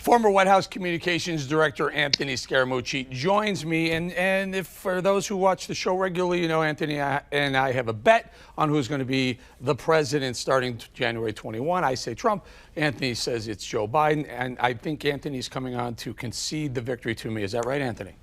Former White House Communications Director Anthony Scaramucci joins me. And if for those who watch the show regularly, you know Anthony and I have a bet on who's going to be the president starting January 21. I say Trump. Anthony says it's Joe Biden. And I think Anthony's coming on to concede the victory to me. Is that right, Anthony?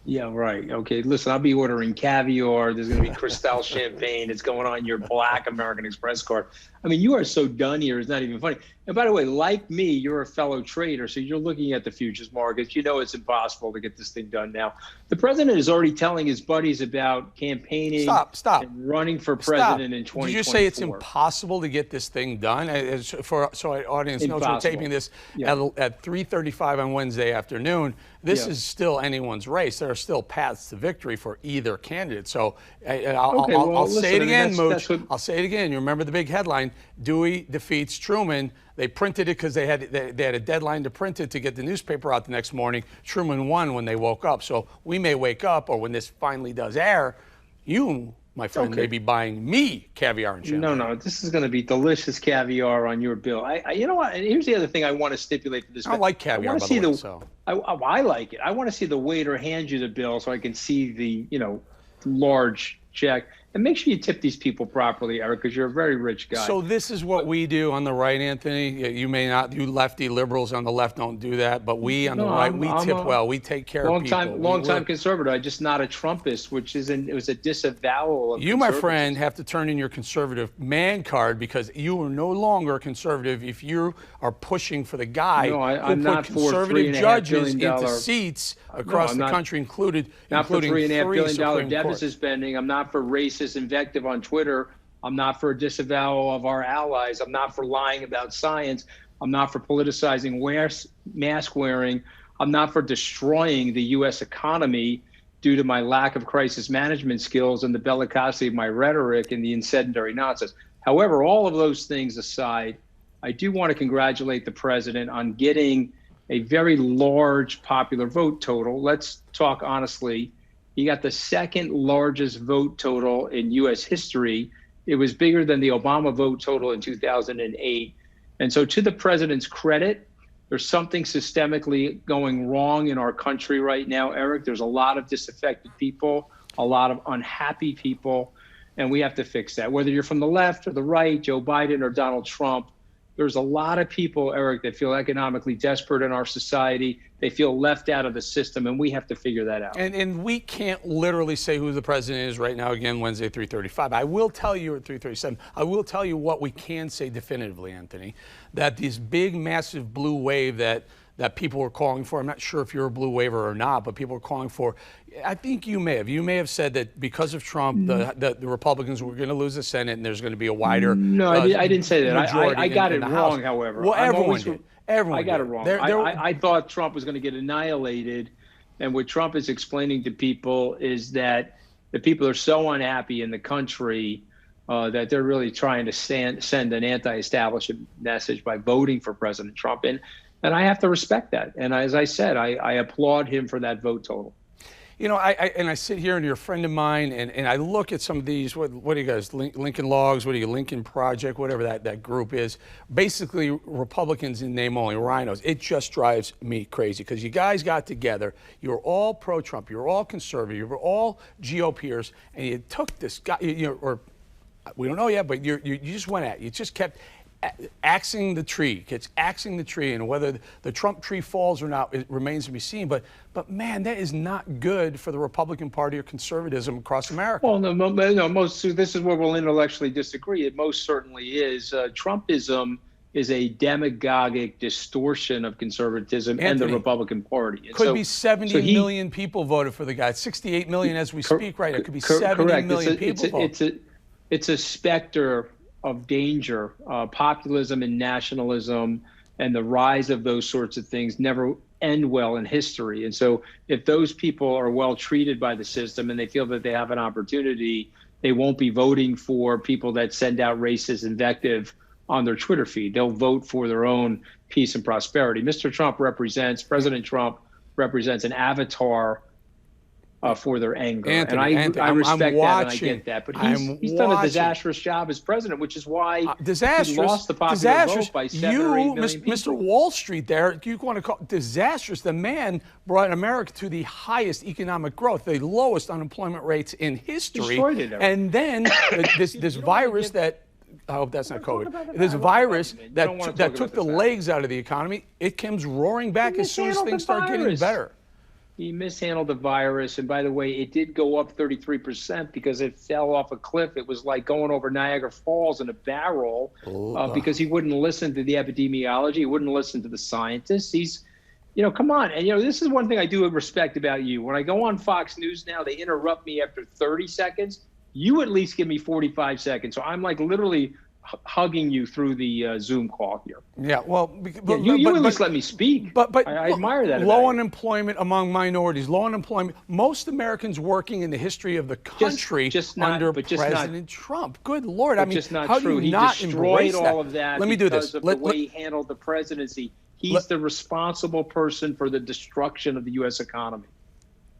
Yeah, right. Okay, listen, I'll be ordering caviar. There's going to be Cristal champagne. It's going on your black American Express card. I mean, you are so done here. It's not even funny. And by the way, like me, you're a fellow trader, so you're looking at the futures markets. You know it's impossible to get this thing done now. The president is already telling his buddies about campaigning and running for president in 2024. Did you say it's impossible to get this thing done? So our audience knows we're taping this at 3:35 on Wednesday afternoon. This is still anyone's race. There are still paths to victory for either candidate. So I'll say it again, Mooch. I'll say it again. You remember the big headline, Dewey defeats Truman. They printed it because they had a deadline to print it to get the newspaper out the next morning. Truman won when they woke up. So we may wake up, or when this finally does air, you, my friend, may be buying me caviar and champagne. No, this is going to be delicious caviar on your bill. You know what? And here's the other thing I want to stipulate for this. I don't like caviar, by the way. I like it. I want to see the waiter hand you the bill so I can see the large check. And make sure you tip these people properly, Eric, because you're a very rich guy. So this is what we do on the right, Anthony. You may not, you lefty liberals on the left don't do that, but we on the right, we tip well. We take care of people. Long time conservative. I'm just not a Trumpist, which it was a disavowal of you, my friend, have to turn in your conservative man card, because you are no longer conservative if you are pushing for the guy who put conservative judges into seats across the country, including for $3.5 billion deficit Court spending. I'm not for racist invective on Twitter. I'm not for a disavowal of our allies. I'm not for lying about science. I'm not for politicizing mask wearing. I'm not for destroying the U.S. economy due to my lack of crisis management skills and the bellicosity of my rhetoric and the incendiary nonsense. However, all of those things aside, I do want to congratulate the president on getting a very large popular vote total. Let's talk honestly. He got the second largest vote total in U.S. history. It was bigger than the Obama vote total in 2008. And so to the president's credit, there's something systemically going wrong in our country right now, Eric. There's a lot of disaffected people, a lot of unhappy people, and we have to fix that. Whether you're from the left or the right, Joe Biden or Donald Trump, there's a lot of people, Eric, that feel economically desperate in our society. They feel left out of the system, and we have to figure that out. And we can't literally say who the president is right now, again, Wednesday, 3:35. I will tell you at 3:37, I will tell you what we can say definitively, Anthony, that this big, massive blue wave that people were calling for, I'm not sure if you're a blue waver or not, but people were calling for, I think you may have said that because of Trump, the Republicans were going to lose the Senate and there's going to be a wider I didn't say that. I got it wrong, however. Well, everyone did. I got it wrong. I thought Trump was going to get annihilated. And what Trump is explaining to people is that the people are so unhappy in the country that they're really trying to send an anti-establishment message by voting for President Trump. And I have to respect that. And as I said, I applaud him for that vote total. You know, I sit here and you're a friend of mine, and I look at some of these, what do you guys, Lincoln Logs, what do you, Lincoln Project, whatever that group is, basically Republicans in name only, rhinos. It just drives me crazy because you guys got together, you're all pro-Trump, you're all conservative, you're all GOPers, and you took this guy, or we don't know yet, but you just went at it. You just kept axing the tree, and whether the Trump tree falls or not, it remains to be seen. But man, that is not good for the Republican Party or conservatism across America. Well, this is where we'll intellectually disagree. It most certainly is. Trumpism is a demagogic distortion of conservatism, Anthony, and the Republican Party. And could be 70 million people voted for the guy. 68 million as we speak right now. It could be 70 million people voted. It's a specter of danger. Populism and nationalism and the rise of those sorts of things never end well in history. And so if those people are well treated by the system and they feel that they have an opportunity, they won't be voting for people that send out racist invective on their Twitter feed. They'll vote for their own peace and prosperity. President Trump represents an avatar for their anger. Anthony, and I respect that and I get that. But he's done a disastrous job as president, which is why he lost the popular vote by 7 or 8 million people. Mr. Wall Street there, you want to call it disastrous. The man brought America to the highest economic growth, the lowest unemployment rates in history. Destroyed it, Eric. And then this virus that, I hope that's not COVID. This virus that took the legs out of the economy, it comes roaring back as soon as things start getting better. He mishandled the virus, and by the way, it did go up 33% because it fell off a cliff. It was like going over Niagara Falls in a barrel because he wouldn't listen to the epidemiology. He wouldn't listen to the scientists. He's, come on. And, this is one thing I do respect about you. When I go on Fox News now, they interrupt me after 30 seconds. You at least give me 45 seconds. So I'm like literally hugging you through the Zoom call here. Yeah, well, you at least let me speak. But I admire that. Low unemployment among minorities, low unemployment. Most Americans working in the history of the country under President Trump. Good Lord, I mean, how do you not embrace that? All of that. Let me do this. Because of the way he handled the presidency. He's the responsible person for the destruction of the U.S. economy.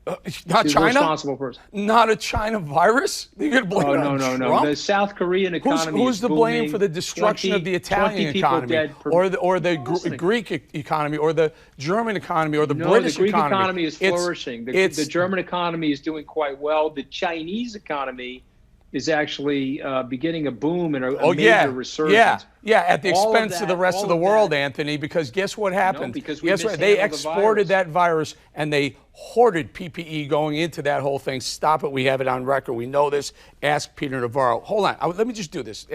Not He's China? A responsible person. Not a China virus? You're going to blame it on Trump? No. The South Korean economy Who's to blame for the destruction of the Italian economy, or the Greek economy, or the German economy, or the British economy? The Greek economy is flourishing. The German economy is doing quite well. The Chinese economy is actually beginning a boom and a major resurgence. Yeah, at the expense of the rest of the world, Anthony, because guess what happened? They exported that virus and they hoarded PPE going into that whole thing. Stop it. We have it on record. We know this. Ask Peter Navarro. Hold on. Let me just do this.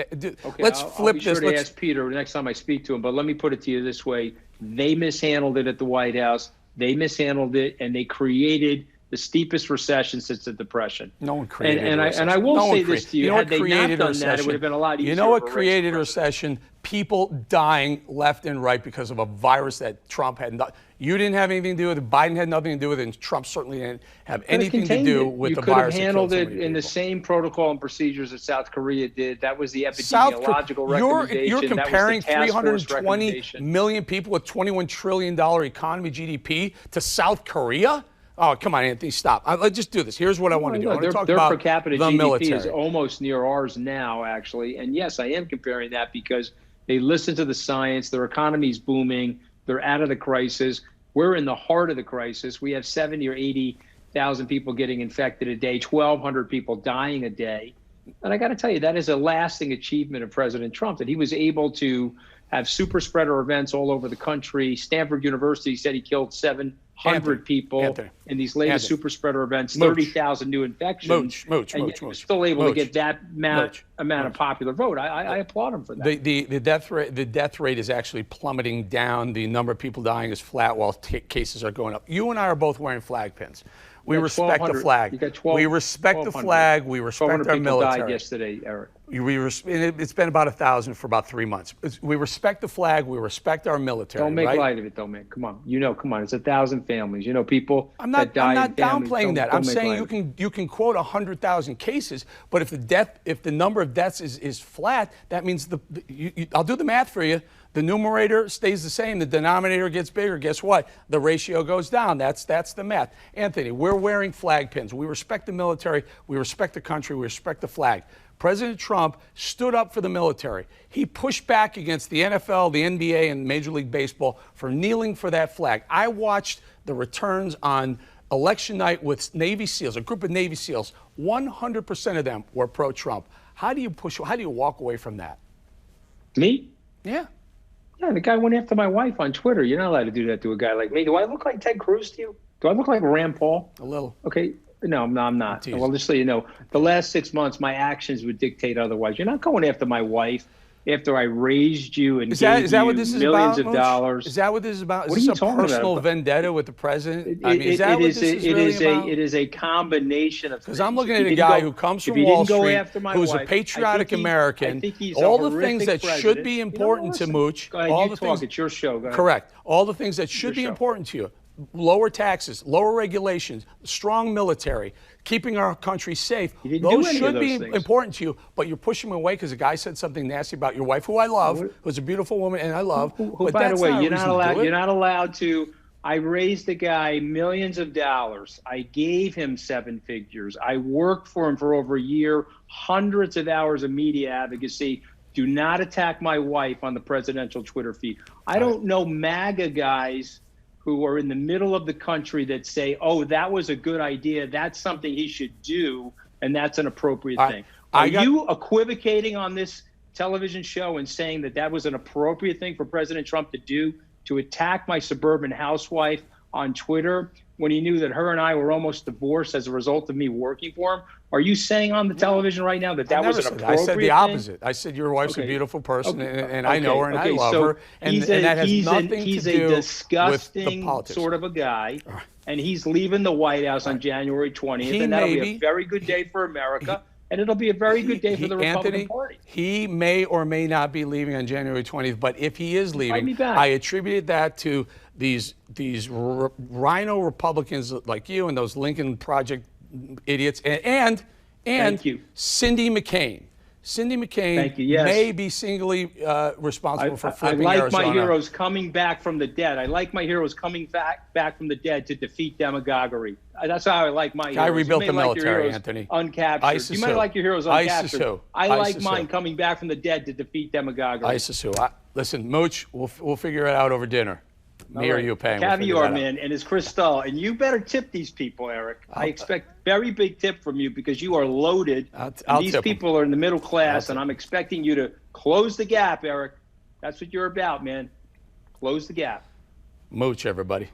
Let's flip this. I'll be sure to ask Peter next time I speak to him, but let me put it to you this way. They mishandled it at the White House. They mishandled it, and they created the steepest recession since the Depression. No one created a recession. And I will say this to you. Had they not done that, it would have been a lot easier. You know what created a recession? People dying left and right because of a virus that Trump had not. You didn't have anything to do with it. Biden had nothing to do with it. And Trump certainly didn't have anything to do with the virus. You could have handled it in the same protocol and procedures that South Korea did. That was the epidemiological recommendation. You're comparing 320 million people with $21 trillion economy GDP to South Korea? Oh, come on, Anthony, stop. Let's just do this. Here's what I want to do. I want to talk about their per capita the GDP military. Is almost near ours now, actually. And yes, I am comparing that because they listen to the science. Their economy's booming. They're out of the crisis. We're in the heart of the crisis. We have 70 or 80,000 people getting infected a day, 1,200 people dying a day. And I got to tell you, that is a lasting achievement of President Trump, that he was able to have super spreader events all over the country. Stanford University said he killed 700 people in these latest super spreader events, 30,000 new infections. And yet you're still able to get that amount of popular vote. I applaud him for that. The death rate is actually plummeting down. The number of people dying is flat while cases are going up. You and I are both wearing flag pins. We respect the flag. We respect the flag. We respect our military. Died yesterday, Eric. It's been about 1,000 for about 3 months. We respect the flag. We respect our military. Don't make light of it, though, man. Come on. Come on. It's 1,000 families. People that die. I'm not downplaying that. I'm saying you can quote 100,000 cases, but if the number of deaths is flat, that means I'll do the math for you. The numerator stays the same. The denominator gets bigger. Guess what? The ratio goes down. That's the math. Anthony, we're wearing flag pins. We respect the military. We respect the country. We respect the flag. President Trump stood up for the military. He pushed back against the NFL, the NBA, and Major League Baseball for kneeling for that flag. I watched the returns on election night with Navy SEALs, a group of Navy SEALs. 100% of them were pro-Trump. How do you walk away from that? Me? Yeah. Yeah, the guy went after my wife on Twitter. You're not allowed to do that to a guy like me. Do I look like Ted Cruz to you? Do I look like Rand Paul? A little. Okay. No, I'm not. Well, just so you know, the last 6 months, my actions would dictate otherwise. You're not going after my wife after I raised you and gave you millions of dollars. Is that what this is about? What are you talking about? Is this a personal vendetta with the president? It is a combination of things. Because I'm looking at a guy who comes from Wall Street, who's a patriotic American. All the things that should be important to Mooch. Go ahead, you talk. It's your show. Go ahead. Correct. All the things that should be important to you. Lower taxes, lower regulations, strong military, keeping our country safe. Those should be important to you, but you're pushing them away because a guy said something nasty about your wife, who I love, who's a beautiful woman and I love. By the way, you're not allowed to I raised the guy millions of dollars. I gave him 7 figures. I worked for him for over a year, hundreds of hours of media advocacy. Do not attack my wife on the presidential Twitter feed. I don't know MAGA guys who are in the middle of the country that say, oh, that was a good idea. That's something he should do, and that's an appropriate thing. Are you equivocating on this television show and saying that that was an appropriate thing for President Trump to do, to attack my suburban housewife on Twitter when he knew that her and I were almost divorced as a result of me working for him? Are you saying on the television right now that that was an appropriate thing? I said the opposite. I said your wife's a beautiful person, and I know her, and I love her, and that has nothing to do He's a disgusting sort of a guy, and he's leaving the White House on January 20th, and that'll be a very good day for America. And it'll be a very good day for the Republican Party. He may or may not be leaving on January 20th, but if he is leaving, I attributed that to these rhino Republicans like you and those Lincoln Project idiots, and Cindy McCain. Cindy McCain may be singly responsible for flipping Arizona. I like my heroes coming back from the dead. I like my heroes coming back from the dead to defeat demagoguery. That's how I like my heroes. I rebuilt the military, Anthony. Uncaptured. You might like your heroes uncaptured. I like mine coming back from the dead to defeat demagoguery. ISIS. Listen, Mooch, we'll figure it out over dinner. Me or you paying? Caviar man and his Cristal, and you better tip these people, Eric. I expect very big tip from you because you are loaded. These people are in the middle class, and I'm expecting you to close the gap, Eric. That's what you're about, man. Close the gap. Mooch, everybody.